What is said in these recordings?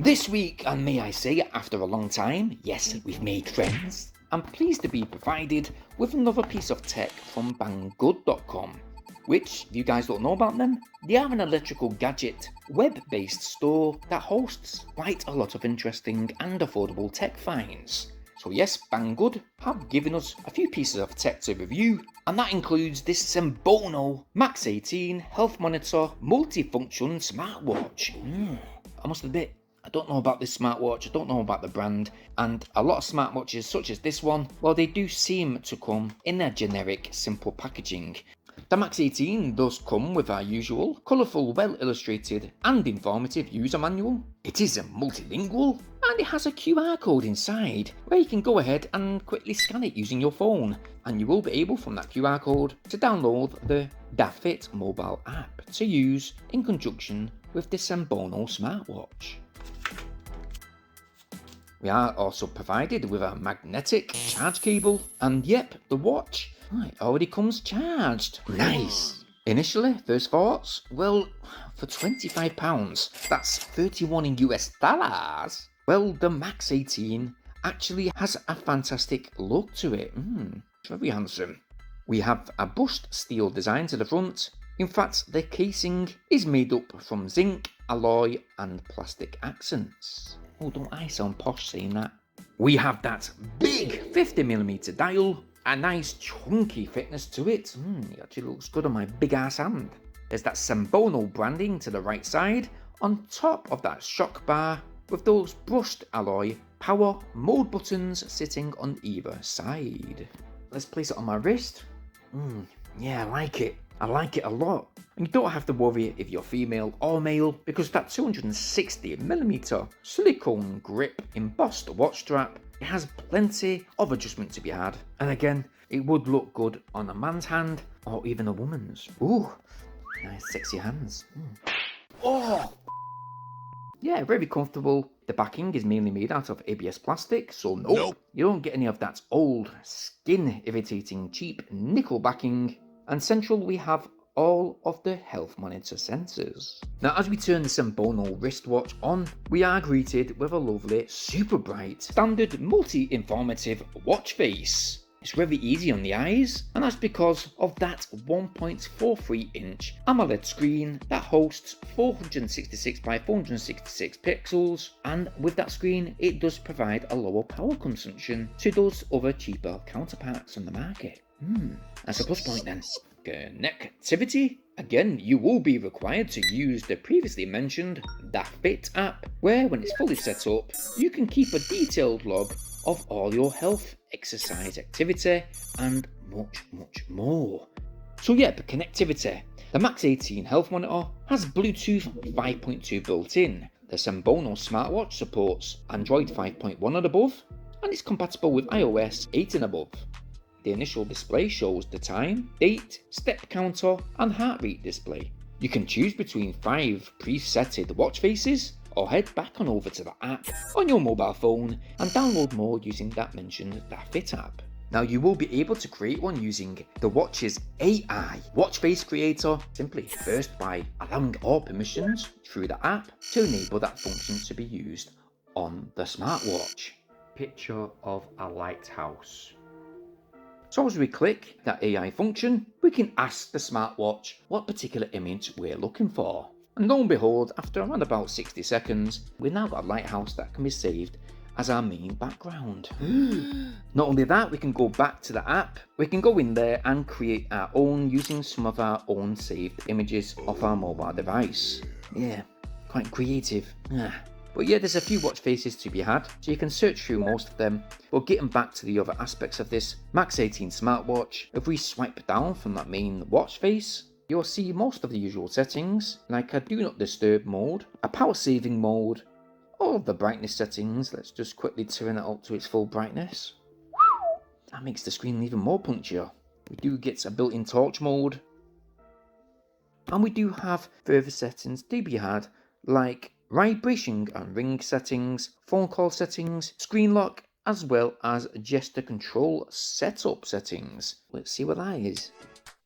This week, and may I say, after a long time, yes, we've made friends. I'm pleased to be provided with another piece of tech from banggood.com, which, if you guys don't know about them, they are an electrical gadget, web-based store that hosts quite a lot of interesting and affordable tech finds. So yes, Banggood have given us a few pieces of tech to review, and that includes this Senbono MAX18 health monitor multifunction smartwatch. I must admit, I don't know about this smartwatch, I don't know about the brand, and a lot of smartwatches such as this one, well, they do seem to come in a generic, simple packaging. The MAX18 does come with our usual colourful, well illustrated and informative user manual. It is multilingual and it has a QR code inside where you can go ahead and quickly scan it using your phone, and you will be able from that QR code to download the Fit mobile app to use in conjunction with the Senbono smartwatch. We are also provided with a magnetic charge cable, and yep, the watch, it already comes charged. Nice! Initially, first thoughts, well, for £25, that's 31 in US dollars. Well, the MAX18 actually has a fantastic look to it. Very handsome. We have a brushed steel design to the front. In fact, the casing is made up from zinc, alloy and plastic accents. Oh, don't I sound posh saying that? We have that big 50mm dial, a nice chunky thickness to it. It actually looks good on my big ass hand. There's that Senbono branding to the right side, on top of that shock bar, with those brushed alloy power mode buttons sitting on either side. Let's place it on my wrist. Yeah, I like it. I like it a lot. And you don't have to worry if you're female or male, because that 260mm silicone grip embossed watch strap, it has plenty of adjustment to be had. And again, it would look good on a man's hand or even a woman's. Ooh, nice sexy hands. Oh! Yeah, very comfortable. The backing is mainly made out of ABS plastic, so nope. You don't get any of that old, skin-irritating, cheap nickel backing. And central we have all of the health monitor sensors. Now as we turn the Senbono wristwatch on, we are greeted with a lovely, super bright, standard multi-informative watch face. It's very easy on the eyes, and that's because of that 1.43-inch AMOLED screen that hosts 466 by 466 pixels, and with that screen it does provide a lower power consumption to those other cheaper counterparts on the market. That's a plus point then. Connectivity? Again, you will be required to use the previously mentioned Fit app, where when it's fully set up, you can keep a detailed log of all your health, exercise activity, and much more. So yep, connectivity. The MAX18 health monitor has Bluetooth 5.2 built in. The Senbono smartwatch supports Android 5.1 and above, and it's compatible with iOS 8 and above. The initial display shows the time, date, step counter and heart rate display. You can choose between 5 presetted watch faces, or head back on over to the app on your mobile phone and download more using that mentioned Fit app. Now you will be able to create one using the watch's AI watch face creator, simply first by allowing all permissions through the app to enable that function to be used on the smartwatch. Picture of a lighthouse. So as we click that AI function, we can ask the smartwatch what particular image we're looking for. And lo and behold, after around about 60 seconds, we've now got a lighthouse that can be saved as our main background. Not only that, we can go back to the app, we can go in there and create our own using some of our own saved images of our mobile device. Yeah, quite creative. But yeah, there's a few watch faces to be had, so you can search through most of them. But getting back to the other aspects of this MAX18 smartwatch, if we swipe down from that main watch face, you'll see most of the usual settings, like a do not disturb mode, a power saving mode, all of the brightness settings. Let's just quickly turn it up to its full brightness. That makes the screen even more punchier. We do get a built-in torch mode, and we do have further settings to be had, like vibration and ring settings, phone call settings, screen lock, as well as gesture control setup settings. Let's see what that is.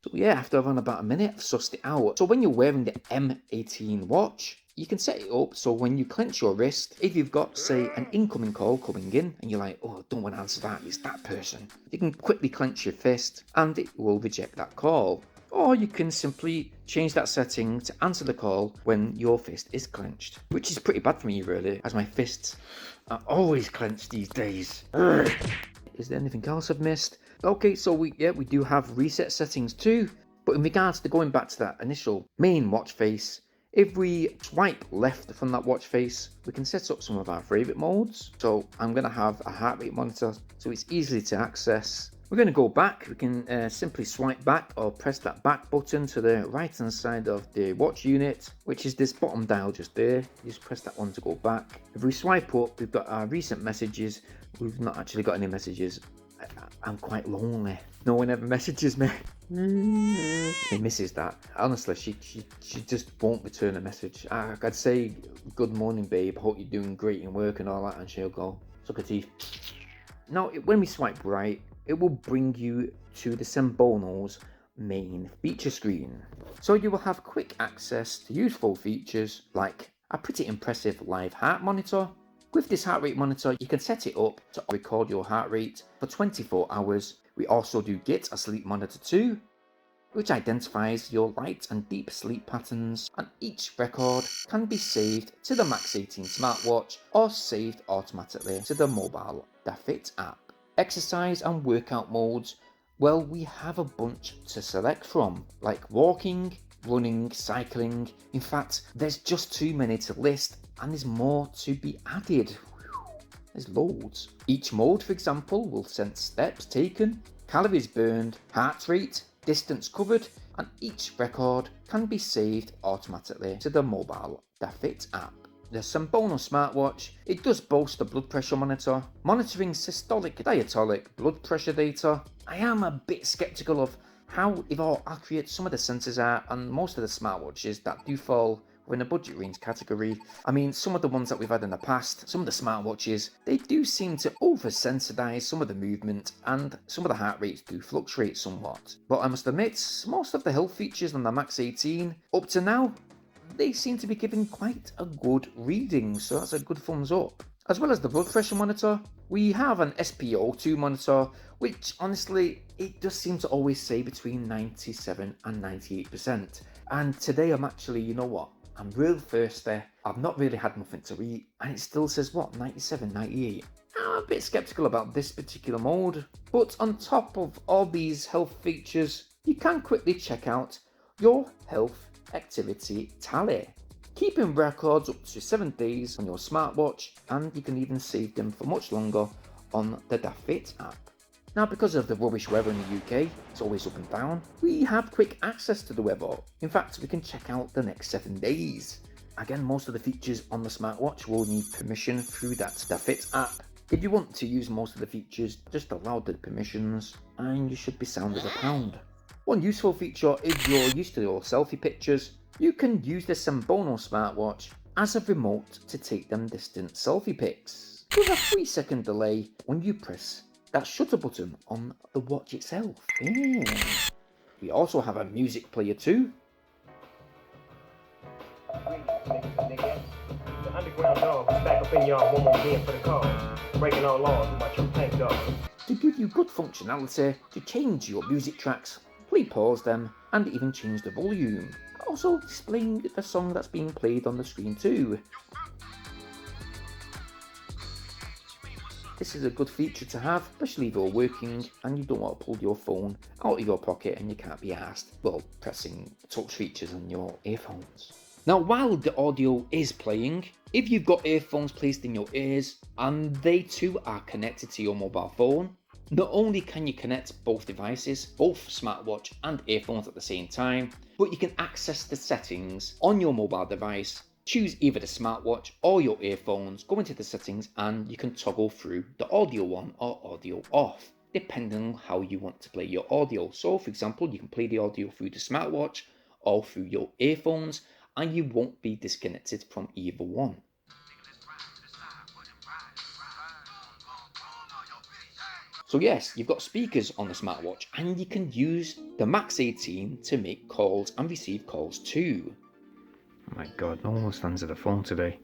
So yeah, after around about a minute, I've sussed it out. So when you're wearing the M18 watch, you can set it up so when you clench your wrist, if you've got, say, an incoming call coming in and you're like, oh, I don't want to answer that, it's that person, you can quickly clench your fist and it will reject that call. Or you can simply change that setting to answer the call when your fist is clenched, which is pretty bad for me really, as my fists are always clenched these days. Is there anything else I've missed? Okay, so we do have reset settings too, but in regards to going back to that initial main watch face, if we swipe left from that watch face, we can set up some of our favorite modes. So I'm going to have a heart rate monitor, so it's easy to access. We're going to go back. We can simply swipe back or press that back button to the right hand side of the watch unit, which is this bottom dial just there. You just press that one to go back. If we swipe up, we've got our recent messages. We've not actually got any messages. I'm quite lonely. No one ever messages me. He misses that. Honestly, she just won't return a message. I'd say, good morning babe, hope you're doing great in work and all that, and she'll go, suck her teeth. Now, when we swipe right, it will bring you to the Senbono's main feature screen. So you will have quick access to useful features like a pretty impressive live heart monitor. With this heart rate monitor, you can set it up to record your heart rate for 24 hours. We also do get a sleep monitor too, which identifies your light and deep sleep patterns, and each record can be saved to the MAX18 smartwatch or saved automatically to the mobile Fit app. Exercise and workout modes, well, we have a bunch to select from, like walking, running, cycling. In fact, there's just too many to list, and there's more to be added. There's loads. Each mode, for example, will sense steps taken, calories burned, heart rate, distance covered, and each record can be saved automatically to the mobile Fit app. The Senbono smartwatch, it does boast a blood pressure monitor, monitoring systolic diastolic blood pressure data. I am a bit skeptical of how accurate some of the sensors are on most of the smartwatches that do fall within a budget range category. I mean, some of the ones that we've had in the past, some of the smartwatches, they do seem to over-sensitize some of the movement, and some of the heart rates do fluctuate somewhat. But I must admit, most of the health features on the MAX18, up to now, they seem to be giving quite a good reading, so that's a good thumbs up. As well as the blood pressure monitor, we have an SpO2 monitor, which honestly, it does seem to always say between 97 and 98%. And today I'm actually, you know what, I'm real thirsty, I've not really had nothing to eat, and it still says what, 97, 98? I'm a bit skeptical about this particular mode, but on top of all these health features, you can quickly check out your health activity tally, keeping records up to 7 days on your smartwatch, and you can even save them for much longer on the Fit app. Now, because of the rubbish weather in the UK, it's always up and down, we have quick access to the weather. In fact, we can check out the next 7 days. Again, most of the features on the smartwatch will need permission through that Fit app. If you want to use most of the features, just allow the permissions and you should be sound as a pound. One useful feature, if you're used to your selfie pictures, you can use the Senbono smartwatch as a remote to take them distant selfie pics, with a 3-second delay when you press that shutter button on the watch itself. We also have a music player too. The underground dog is back up in y'all one more game for the cause, breaking all laws with my true tank dog. To give you good functionality to change your music tracks, play pause them, and even change the volume. Also displaying the song that's being played on the screen too. This is a good feature to have, especially if you're working and you don't want to pull your phone out of your pocket and you can't be asked, well, pressing touch features on your earphones. Now, while the audio is playing, if you've got earphones placed in your ears and they too are connected to your mobile phone, not only can you connect both devices, both smartwatch and earphones at the same time, but you can access the settings on your mobile device. Choose either the smartwatch or your earphones, go into the settings and you can toggle through the audio on or audio off, depending on how you want to play your audio. So for example, you can play the audio through the smartwatch or through your earphones, and you won't be disconnected from either one. So yes, you've got speakers on the smartwatch and you can use the MAX18 to make calls and receive calls too. My god, no one stands at the phone today.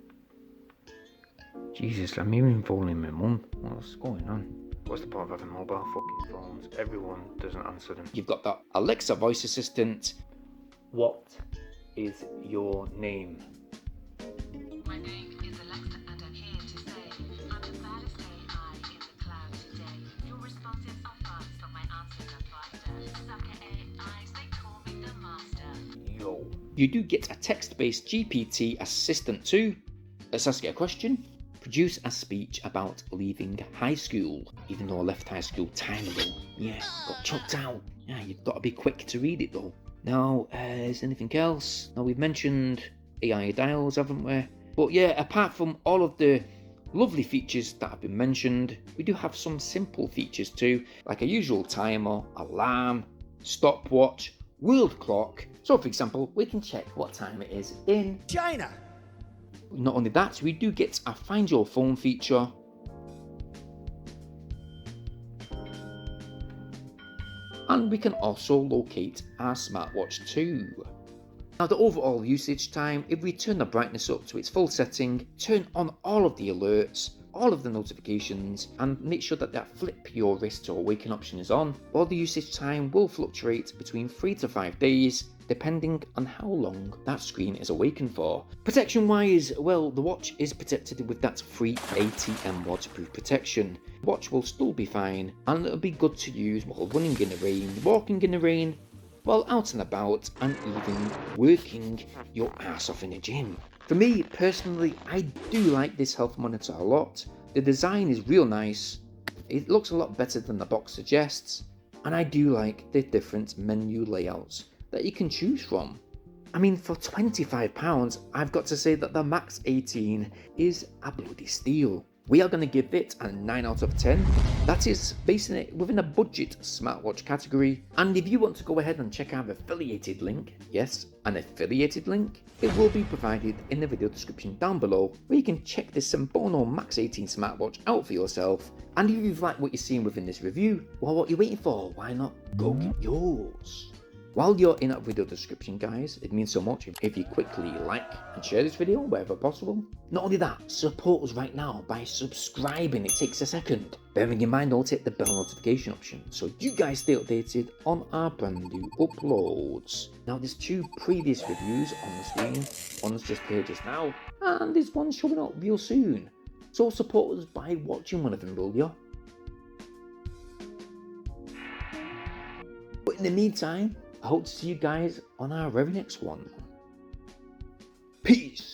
Jesus, I'm even phoning my mum. What's going on? What's the point of having mobile fucking phones? Everyone doesn't answer them. You've got that Alexa voice assistant. What is your name? My name is Alexa and I'm here to say I'm the baddest AI in the cloud today. Your responses are fast, but my answers are faster. Sucker AIs, they call me the master. Yo. You do get a text-based GPT assistant too. Let's ask it a question. Produce a speech about leaving high school. Even though I left high school time ago. Yeah, got chucked out. Yeah, you've got to be quick to read it though. Now, is anything else? Now, we've mentioned AI dials, haven't we? But yeah, apart from all of the lovely features that have been mentioned, we do have some simple features too, like a usual timer, alarm, stopwatch, world clock. So for example, we can check what time it is in China. Not only that, we do get a find your phone feature. And we can also locate our smartwatch too. Now the overall usage time, if we turn the brightness up to its full setting, turn on all of the alerts, all of the notifications, and make sure that flip your wrist to awaken option is on, while the usage time will fluctuate between 3 to 5 days, depending on how long that screen is awakened for. Protection wise, well, the watch is protected with that free ATM waterproof protection. The watch will still be fine, and it'll be good to use while running in the rain, walking in the rain, while out and about, and even working your ass off in the gym. For me personally, I do like this health monitor a lot. The design is real nice, it looks a lot better than the box suggests, and I do like the different menu layouts that you can choose from. I mean, for £25, I've got to say that the MAX18 is a bloody steal. We are going to give it a 9 out of 10. That is basing it within a budget smartwatch category. And if you want to go ahead and check our affiliated link, yes, an affiliated link, it will be provided in the video description down below, where you can check this Senbono MAX18 smartwatch out for yourself. And if you've liked what you're seeing within this review, well, what are you waiting for? Why not go get yours? While you're in that video description, guys, it means so much if you quickly like and share this video wherever possible. Not only that, support us right now by subscribing. It takes a second. Bearing in mind, don't hit the bell notification option so you guys stay updated on our brand new uploads. Now, there's 2 previous reviews on the screen. One's just here just now, and this one's showing up real soon. So support us by watching one of them, will you? But in the meantime, I hope to see you guys on our very next one. Peace!